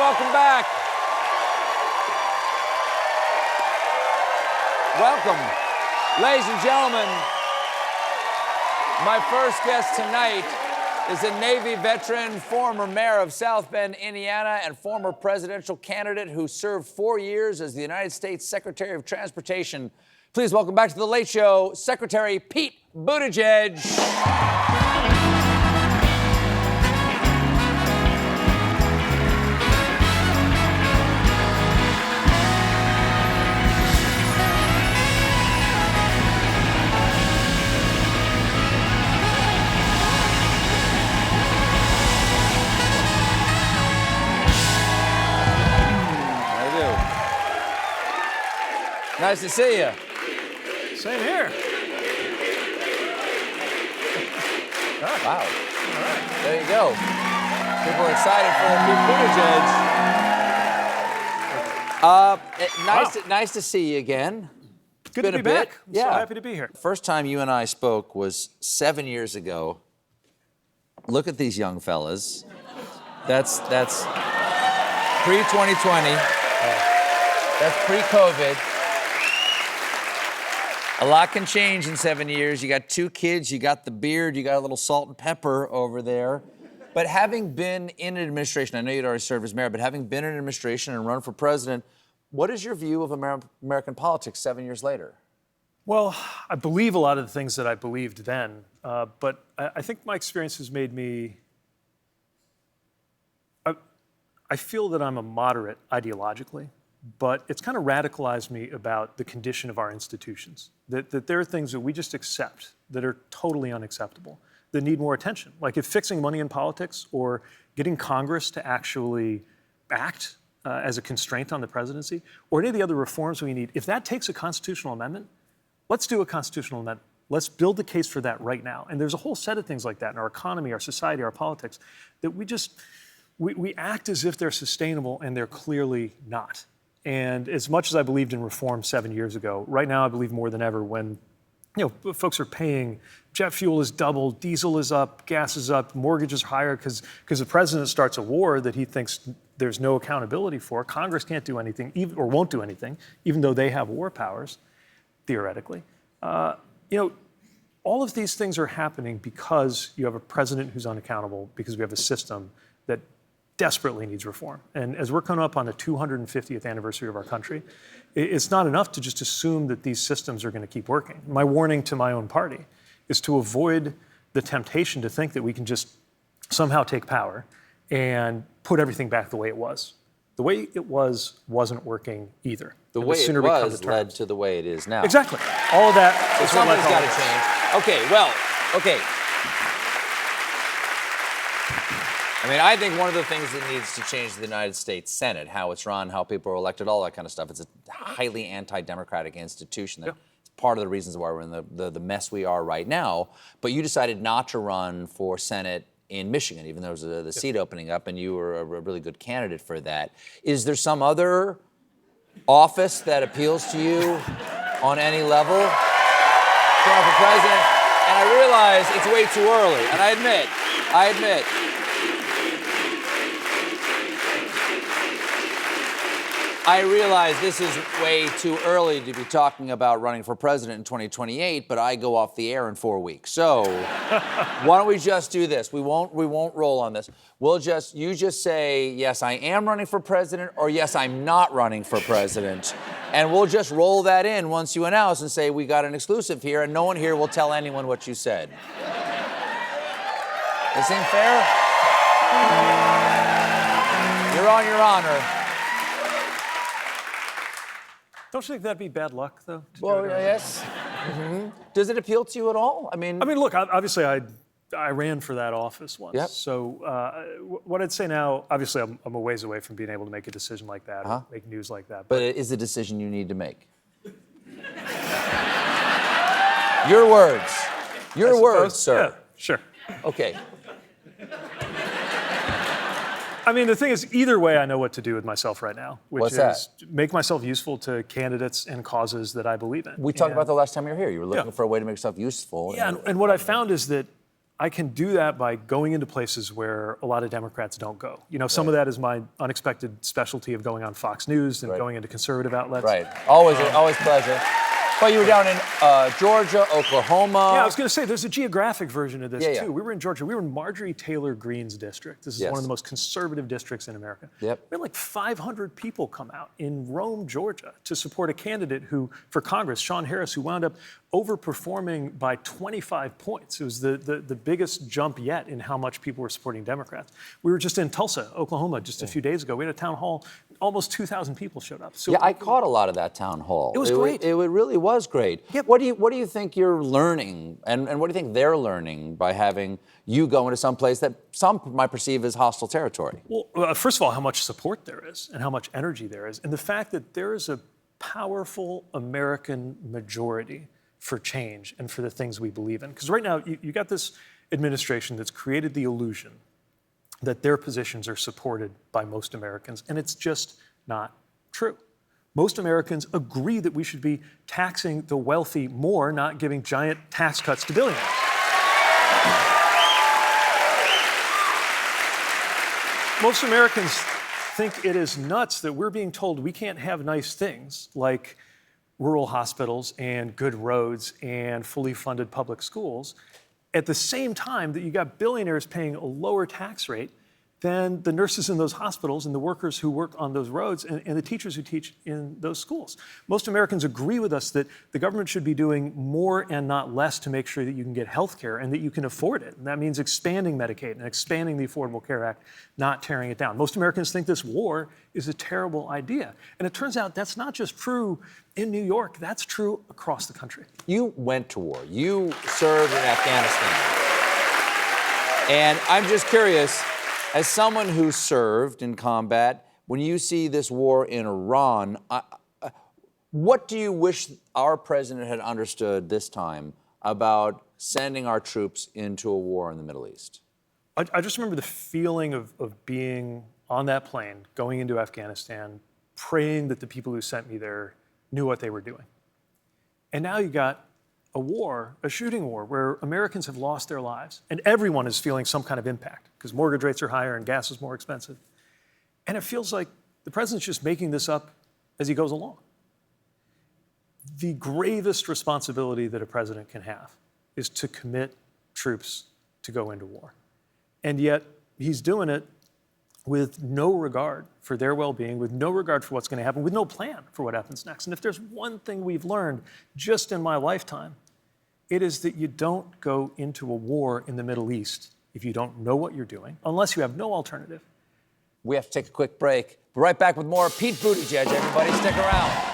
welcome back. Welcome, ladies and gentlemen. My first guest tonight is a Navy veteran, former mayor of South Bend, Indiana, and former presidential candidate who served 4 years as the United States Secretary of Transportation. Please welcome back to The Late Show, Secretary Pete Buttigieg. Nice to see you. Same here. Wow. All right. There you go. People are excited for Pete Buttigieg. Nice to see you again. Good to be back. I'm so happy to be here. First time you and I spoke was 7 years ago. Look at these young fellas. That's pre-2020. That's pre-COVID. A lot can change in 7 years. You got 2 kids, you got the beard, you got a little salt and pepper over there. But having been in an administration, I know you'd already served as mayor, but having been in an administration and run for president, what is your view of American politics 7 years later? Well, I believe a lot of the things that I believed then, but I think my experience has made me, I feel that I'm a moderate ideologically, but it's kind of radicalized me about the condition of our institutions. That there are things that we just accept that are totally unacceptable, that need more attention. Like if fixing money in politics or getting Congress to actually act as a constraint on the presidency, or any of the other reforms we need, if that takes a constitutional amendment, let's do a constitutional amendment. Let's build the case for that right now. And there's a whole set of things like that in our economy, our society, our politics, that we act as if they're sustainable and they're clearly not. And as much as I believed in reform 7 years ago, right now I believe more than ever when folks are paying, jet fuel is doubled, diesel is up, gas is up, mortgages are higher because the president starts a war that he thinks there's no accountability for. Congress can't do anything or won't do anything, even though they have war powers, theoretically. All of these things are happening because you have a president who's unaccountable, because we have a system that desperately needs reform. And as we're coming up on the 250th anniversary of our country, it's not enough to just assume that these systems are going to keep working. My warning to my own party is to avoid the temptation to think that we can just somehow take power and put everything back the way it was. The way it was wasn't working either. The way it was led to the way it is now. Exactly. All of that is what something's got to change. Okay. I mean, I think one of the things that needs to change is the United States Senate, how it's run, how people are elected, all that kind of stuff. It's a highly anti-democratic institution. That's part of the reasons why we're in the mess we are right now. But you decided not to run for Senate in Michigan, even though there was the seat opening up, and you were a really good candidate for that. Is there some other office that appeals to you on any level? Running for president? And I realize it's way too early, and I admit. I realize this is way too early to be talking about running for president in 2028, but I go off the air in 4 weeks. So why don't we just do this? We won't roll on this. You just say, yes, I am running for president, or yes, I'm not running for president. And we'll just roll that in once you announce and say, we got an exclusive here, and no one here will tell anyone what you said. This seem fair? You're on your honor. Don't you think that'd be bad luck, though? Well, yes. Mm-hmm. Does it appeal to you at all? I mean, look, obviously, I ran for that office once. Yep. So what I'd say now, obviously, I'm a ways away from being able to make a decision like that, or make news like that. But it is a decision you need to make. Your words. Your words, sir. Yeah, sure. Okay. I mean, the thing is, either way, I know what to do with myself right now, which is make myself useful to candidates and causes that I believe in. We talked about the last time you were here. You were looking for a way to make yourself useful. Yeah, and what I found is that I can do that by going into places where a lot of Democrats don't go. You know, some of that is my unexpected specialty of going on Fox News and going into conservative outlets. Right. Always pleasure. But you were down in Georgia, Oklahoma. Yeah, I was going to say, there's a geographic version of this, Yeah. too. We were in Georgia. We were in Marjorie Taylor Greene's district. This is one of the most conservative districts in America. Yep. We had like 500 people come out in Rome, Georgia, to support a candidate who, for Congress, Sean Harris, who wound up overperforming by 25 points. It was the biggest jump yet in how much people were supporting Democrats. We were just in Tulsa, Oklahoma, just a few days ago. We had a town hall. Almost 2,000 people showed up. So yeah, I caught a lot of that town hall. It was great. It really was great. Yep. What do you think you're learning, and what do you think they're learning by having you go into some place that some might perceive as hostile territory? Well, first of all, how much support there is and how much energy there is, and the fact that there is a powerful American majority for change and for the things we believe in. Because right now, you got this administration that's created the illusion that their positions are supported by most Americans, and it's just not true. Most Americans agree that we should be taxing the wealthy more, not giving giant tax cuts to billionaires. Most Americans think it is nuts that we're being told we can't have nice things like rural hospitals and good roads and fully funded public schools, at the same time that you got billionaires paying a lower tax rate than the nurses in those hospitals and the workers who work on those roads and the teachers who teach in those schools. Most Americans agree with us that the government should be doing more and not less to make sure that you can get health care and that you can afford it. And that means expanding Medicaid and expanding the Affordable Care Act, not tearing it down. Most Americans think this war is a terrible idea. And it turns out that's not just true in New York, that's true across the country. You went to war. You served in Afghanistan. And I'm just curious, as someone who served in combat, when you see this war in Iran, what do you wish our president had understood this time about sending our troops into a war in the Middle East? I just remember the feeling of being on that plane, going into Afghanistan, praying that the people who sent me there knew what they were doing. And now you got a war, a shooting war, where Americans have lost their lives, and everyone is feeling some kind of impact because mortgage rates are higher and gas is more expensive. And it feels like the president's just making this up as he goes along. The gravest responsibility that a president can have is to commit troops to go into war. And yet, he's doing it with no regard for their well-being, with no regard for what's going to happen, with no plan for what happens next. And if there's one thing we've learned just in my lifetime, it is that you don't go into a war in the Middle East if you don't know what you're doing, unless you have no alternative. We have to take a quick break. We're right back with more Pete Buttigieg. Everybody stick around.